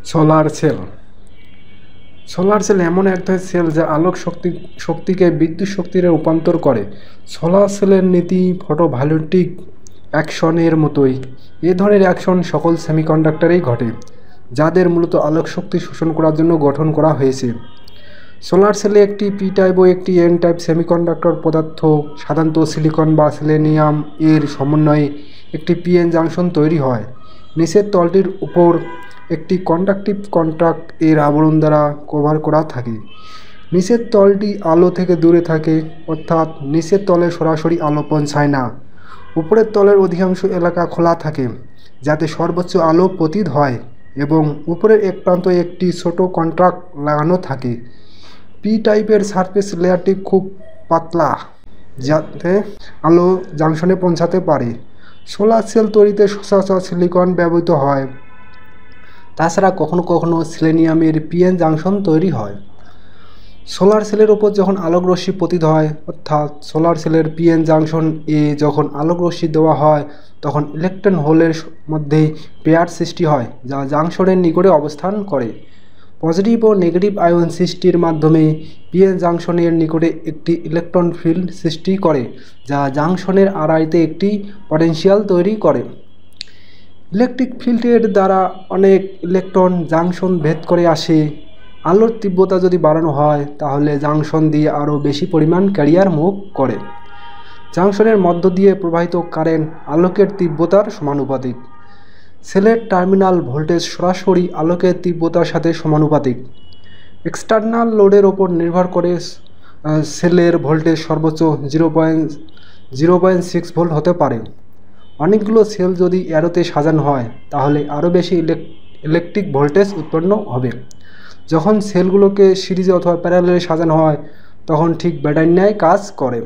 Solar cell. Solar cell এমন এক ধরনের সেল যা আলোক শক্তিকে বিদ্যুৎ শক্তিতে রূপান্তর করে। সোলার সেলের নীতি ফটোভোল্টাইক অ্যাকশনের মতোই। এ ধরনের অ্যাকশন সকল সেমিকন্ডাক্টরেই ঘটে, যাদের মূলত আলোক শক্তি শোষণ করার জন্য গঠন করা হয়েছে। সোলার সেলে একটি পি টাইপ ও একটি এন টাইপ সেমিকন্ডাক্টর পদার্থ, সাধারণত সিলিকন বা সেলেনিয়াম এর সমন্বয়ে একটি পিএন জাংশন তৈরি হয়। নিচের তলটির উপর একটি কন্ডাক্টিভ কন্ট্রাক্ট এর আবরণ দ্বারা কভার করা থাকে। নিচের তলটি আলো থেকে দূরে থাকে, অর্থাৎ নিচের তলে সরাসরি আলো পৌঁছায় না। উপরের তলের অধিকাংশ এলাকা খোলা থাকে, যাতে সর্বোচ্চ আলো পতিত হয়, এবং উপরের এক প্রান্তে একটি ছোট কন্ট্রাক্ট লাগানো থাকে। পি টাইপের সারফেস লেয়ারটি খুব পাতলা, যাতে আলো জাংশনে পৌঁছাতে পারে। সোলার সেল তৈরিতে সচরাচর সিলিকন ব্যবহৃত হয়, তাছাড়া কখনো কখনো সেলেনিয়ামের পিএন জাংশন তৈরি হয়। সোলার সেলের ওপর যখন আলোক রশ্মি পতিত হয়, অর্থাৎ সোলার সেলের পিএন জাংশন এ যখন আলোক রশ্মি দেওয়া হয়, তখন ইলেকট্রন হোলের মধ্যে পেয়ার সৃষ্টি হয়, যা জাংশনের নিকটে অবস্থান করে। পজিটিভ ও নেগেটিভ আয়ন সৃষ্টির মাধ্যমে পিএন জাংশনের নিকটে একটি ইলেকট্রন ফিল্ড সৃষ্টি করে, যা জাংশনের আড়াইতে একটি পটেনশিয়াল তৈরি করে। ইলেকট্রিক ফিল্ডের দ্বারা অনেক ইলেকট্রন জাংশন ভেদ করে আসে। আলোর তীব্রতা যদি বাড়ানো হয়, তাহলে জাংশন দিয়ে আরও বেশি পরিমাণ ক্যারিয়ার মুভ করে। জাংশনের মধ্য দিয়ে প্রবাহিত কারেন্ট আলোকের তীব্রতার সমানুপাতিক। সেলের টার্মিনাল ভোল্টেজ সরাসরি আলোকের তীব্রতার সাথে সমানুপাতিক। এক্সটার্নাল লোডের ওপর নির্ভর করে সেলের ভোল্টেজ সর্বোচ্চ 0.6 ভোল্ট হতে পারে। অনেকগুলো সেল যদি অ্যারোতে সাজানো হয়, তাহলে আরও বেশি ইলেকট্রিক ভোল্টেজ উৎপন্ন হবে। যখন সেলগুলোকে সিরিজে অথবা প্যারালালে সাজানো হয়, তখন ঠিক ব্যাটারির ন্যায় কাজ করে।